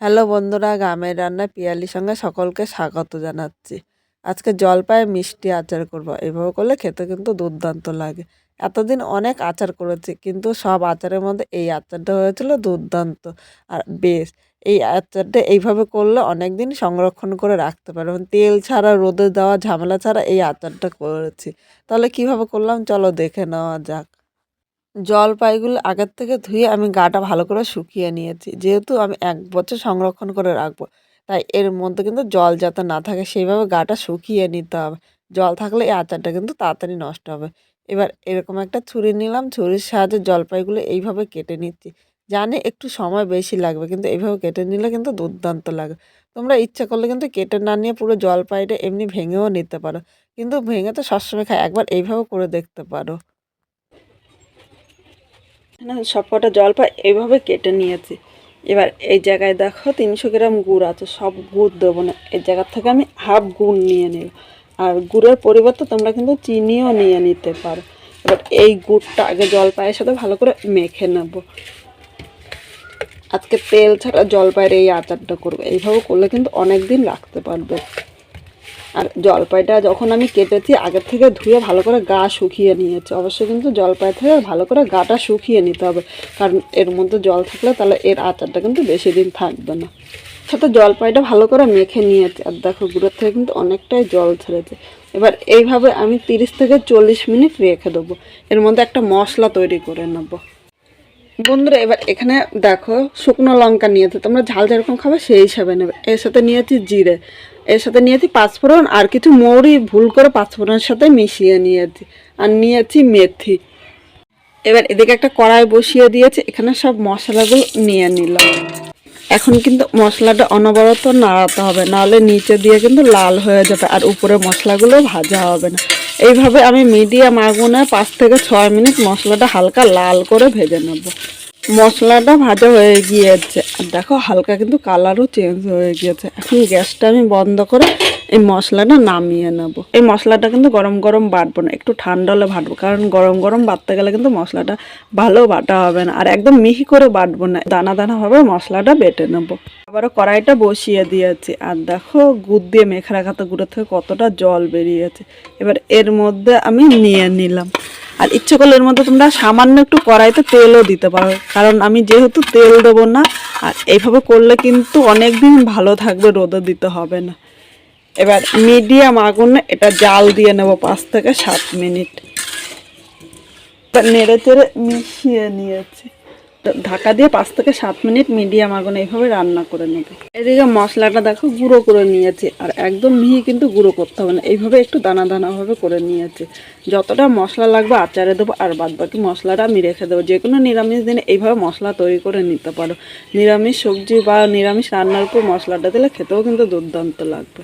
Hello বন্ধুরা, গ্রামের রান্নায় পিয়ালির সঙ্গে সকলকে স্বাগত জানাচ্ছি। আজকে জলপাই মিষ্টি আচার করব। এভাবে করলে খেতে কিন্তু দুর্দান্ত লাগে। এতদিন অনেক আচার করেছি, কিন্তু সব আচারের মধ্যে এই আচারটা হয়েছিল দুর্দান্ত আর বেশ। এই আচারটা এইভাবে করলে অনেক দিন সংরক্ষণ করে রাখতে পারবেন। তেল ছাড়া, রোদে দেওয়া ঝামেলা ছাড়া এই আচারটা করেছি। তাহলে কিভাবে করলাম চলো দেখে নেওয়া যাক। জলপাইগুলো আগের থেকে ধুয়ে আমি গাটা ভালো করে শুকিয়ে নিয়েছি। যেহেতু আমি ১ বছর সংরক্ষণ করে রাখবো, তাই এর মধ্যে কিন্তু জল যাতে না থাকে সেইভাবে গাটা শুকিয়ে নিতে হবে। জল থাকলে এই আচারটা কিন্তু তাড়াতাড়ি নষ্ট হবে। এবার এরকম একটা ছুরি নিলাম, ছুরির সাহায্যে জলপাইগুলো এইভাবে কেটে নিচ্ছি। জানি একটু সময় বেশি লাগবে, কিন্তু এইভাবে কেটে নিলে কিন্তু দুর্দান্ত লাগে। তোমরা ইচ্ছা করলে কিন্তু কেটে না নিয়ে পুরো জলপাইটা এমনি ভেঙেও নিতে পারো। কিন্তু ভেঙে তো সবসময় খাই, একবার এইভাবে করে দেখতে পারো। এখানে সবকটা জলপাই এইভাবে কেটে নিয়েছি। এবার এই জায়গায় দেখো ৩০০ গ্রাম গুড় আছে, সব গুড় দেবো না, এই জায়গার থেকে আমি হাফ গুড় নিয়ে নেব। আর গুড়ের পরিবর্তে তোমরা কিন্তু চিনিও নিয়ে নিতে পারো। এবার এই গুড়টা আগে জলপাইয়ের সাথে ভালো করে মেখে নেব। আজকে তেল ছাড়া জলপাইয়ের এই আচারটা করবো। এইভাবে করলে কিন্তু অনেক দিন রাখতে পারবে। আর জলপাইটা যখন আমি কেটেছি আগের থেকে ধুয়ে ভালো করে গা শুকিয়ে নিয়েছি। অবশ্যই কিন্তু জলপাই থেকে ভালো করে গাটা শুকিয়ে নিতে হবে, কারণ এর মধ্যে জল থাকলে তাহলে এর আচারটা কিন্তু বেশি দিন থাকবে না। সাথে জলপাইটা ভালো করে মেখে নিয়েছি। আর দেখো গুঁড়োর থেকে কিন্তু অনেকটাই জল ছেড়েছে। এবার এইভাবে আমি 30 থেকে 40 মিনিট রেখে দেবো। এর মধ্যে একটা মশলা তৈরি করে নেবো। বন্ধুরা এবার এখানে দেখো শুকনো লঙ্কা নিয়েছে, তোমরা ঝাল যেরকম খাবে সেই হিসাবে নেবে। এর সাথে নিয়েছি জিরে, এর সাথে নিয়েছি পাঁচফোড়ন আর কিছু মৌরি ভুল করে পাঁচফোড়নের সাথে মিশিয়ে নিয়েছি, আর নিয়েছি মেথি। এবার এদিকে একটা কড়াই বসিয়ে দিয়েছি, এখানে সব মশলাগুলো নিয়ে নিলাম। এখন কিন্তু মশলাটা অনবরত নাড়াতে হবে, নাহলে নিচে দিয়ে কিন্তু লাল হয়ে যাবে আর উপরে মশলাগুলো ভাজা হবে না। এইভাবে আমি মিডিয়াম আগুনে 5 থেকে 6 মিনিট মশলাটা হালকা লাল করে ভেজে নেব। মশলাটা ভাজা হয়ে গিয়েছে আর দেখো হালকা কিন্তু কালারও চেঞ্জ হয়ে গিয়েছে। এখন গ্যাসটা আমি বন্ধ করে এই মশলাটা নামিয়ে নেব। এই মশলাটা কিন্তু গরম গরম বাটবো না, একটু ঠান্ডা হলে বাটবো, কারণ গরম গরম বাটতে গেলে কিন্তু মশলাটা ভালো বাটা হবে না। আর একদম মিহি করে বাটবো না, দানা দানা ভাবে মশলাটা বেটে নেব। আবারও কড়াইটা বসিয়ে দিয়েছি আর দেখো গুড় দিয়ে মেখে রাখা তো গুঁড়ো থেকে কতটা জল বেরিয়েছে। এবার এর মধ্যে আমি নিয়ে নিলাম। আর ইচ্ছে করলে এর মধ্যে তোমরা সামান্য একটু কড়াইতে তেলও দিতে পারো, কারণ আমি যেহেতু তেল দেবো না। আর এইভাবে করলে কিন্তু অনেক দিন ভালো থাকবে, রোদে দিতে হবে না। এবার মিডিয়াম আগুনে এটা জাল দিয়ে নেব 5 থেকে 7 মিনিট। নেড়ে চেড়ে মিশিয়ে নিয়েছি, ঢাকা দিয়ে 5 থেকে 7 মিনিট মিডিয়াম আগুনে এইভাবে রান্না করে নেবে। এদিকে মশলাটা দেখো গুঁড়ো করে নিয়েছি, আর একদম মিহি কিন্তু গুঁড়ো করতে হবে না, এইভাবে একটু দানা দানাভাবে করে নিয়েছি। যতটা মশলা লাগবে আচারে দেবো, আর বাদ বাকি মশলাটা আমি রেখে দেবো। যে কোনো নিরামিষ দিনে এইভাবে মশলা তৈরি করে নিতে পারো। নিরামিষ সবজি বা নিরামিষ রান্নার উপর মশলাটা দিলে খেতেও কিন্তু দুর্দান্ত লাগবে।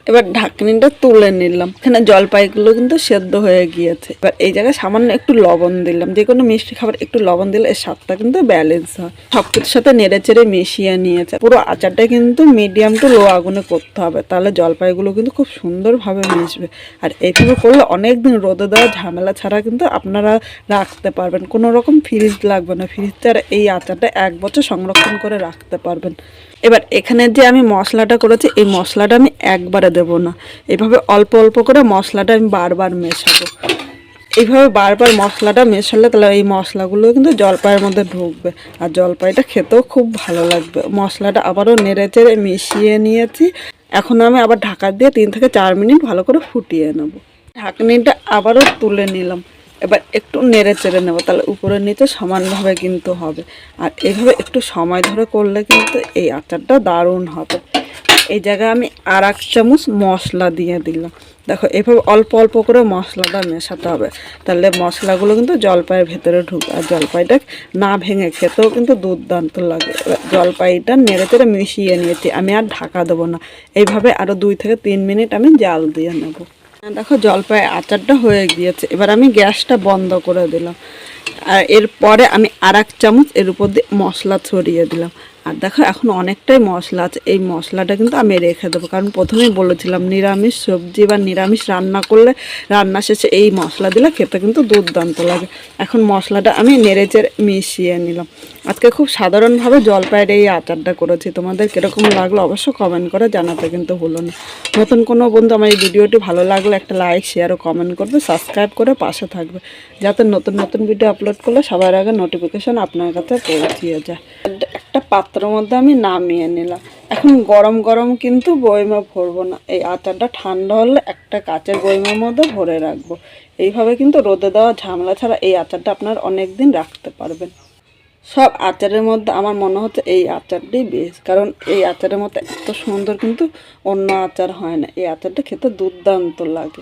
এবার ঢাকনিটা তুলে নিলাম। এখানে জলপাইগুলো কিন্তু সেদ্ধ হয়ে গিয়েছে। এবার এই জায়গায় সামান্য একটু লবণ দিলাম। যে কোনো মিষ্টি খাবার একটু লবণ দিলে এর স্বাদটা কিন্তু ব্যালেন্স হয়। সব কিছুর সাথে নেড়ে চেড়ে মিশিয়ে নিয়েছে। পুরো আচারটা কিন্তু মিডিয়াম টু লো আগুনে করতে হবে, তাহলে জলপাইগুলো কিন্তু খুব সুন্দরভাবে মিশবে। আর এইভাবে করলে অনেক দিন রোদে দেওয়া ঝামেলা ছাড়া কিন্তু আপনারা রাখতে পারবেন। কোনো রকম ফ্রিজ লাগবে না, ফ্রিজ ছাড়া এই আচারটা 1 বছর সংরক্ষণ করে রাখতে পারবেন। এবার এখানে যে আমি মশলাটা করেছি এই মশলাটা আমি একবারে দেব না, এইভাবে অল্প অল্প করে মশলাটা আমি বারবার মেশাবো। এইভাবে বারবার মশলাটা মেশালে তাহলে এই মশলাগুলো কিন্তু জলপাইয়ের মধ্যে ঢুকবে, আর জলপাইটা খেতেও খুব ভালো লাগবে। মশলাটা আবারও নেড়ে চেড়ে মিশিয়ে নিয়েছি। এখন আমি আবার ঢাকা দিয়ে 3 থেকে 4 মিনিট ভালো করে ফুটিয়ে নেব। ঢাকনিটা আবারও তুলে নিলাম। এবার একটু নেড়ে চেড়ে নেবো, তাহলে উপরে নিচে সমানভাবে কিন্তু হবে। আর এইভাবে একটু সময় ধরে করলে কিন্তু এই আচারটা দারুণ হবে। এই জায়গায় আমি আর 1 চামচ মশলা দিয়ে দিলাম। দেখো এভাবে অল্প অল্প করে মশলাটা মেশাতে হবে, তাহলে মশলাগুলো কিন্তু জলপাইয়ের ভেতরে ঢুকে, আর জলপাইটা না ভেঙে খেতেও কিন্তু দুর্দান্ত লাগে। এবার জলপাইটা নেড়ে চেড়ে মিশিয়ে নিয়েছি, আমি আর ঢাকা দেবো না। এইভাবে আরও 2 থেকে 3 মিনিট আমি জাল দিয়ে নেব। দেখো জলপাই আচারটা হয়ে গিয়েছে। এবার আমি গ্যাসটা বন্ধ করে দিলাম। আর এরপরে আমি আর এক চামচ এর উপর দিয়ে মশলা ছড়িয়ে দিলাম। আর দেখো এখন অনেকটাই মশলা আছে, এই মশলাটা কিন্তু আমি রেখে দেবো, কারণ প্রথমেই বলেছিলাম নিরামিষ সবজি বা নিরামিষ রান্না করলে রান্না শেষে এই মশলা দিলে খেতে কিন্তু দুর্দান্ত লাগে। এখন মশলাটা আমি নেড়েচেড়ে মিশিয়ে নিলাম। আজকে খুব সাধারণভাবে জলপাইয়ের এই আচারটা করেছি, তোমাদের কীরকম লাগলো অবশ্য কমেন্ট করে জানাতে কিন্তু ভুলো না। নতুন কোনো বন্ধু আমার এই ভিডিওটি ভালো লাগলে একটা লাইক শেয়ার ও কমেন্ট করবে, সাবস্ক্রাইব করে পাশে থাকবে, যাতে নতুন নতুন ভিডিও আপলোড করলে সবার আগে নোটিফিকেশন আপনার কাছে পৌঁছিয়ে যায়। একটা পাত্রের মধ্যে আমি নামিয়ে নিলাম। এখন গরম গরম কিন্তু বয়মে ভরবো না, এই আচারটা ঠান্ডা হলে একটা কাঁচের বয়মের মধ্যে ভরে রাখবো। এইভাবে কিন্তু রোদে দেওয়া ঝামেলা ছাড়া এই আচারটা আপনার অনেক দিন রাখতে পারবেন। সব আচারের মধ্যে আমার মনে হচ্ছে এই আচারটাই বেস্ট, কারণ এই আচারের মধ্যে এত সুন্দর কিন্তু অন্য আচার হয় না। এই আচারটা খেতে দুর্দান্ত লাগে।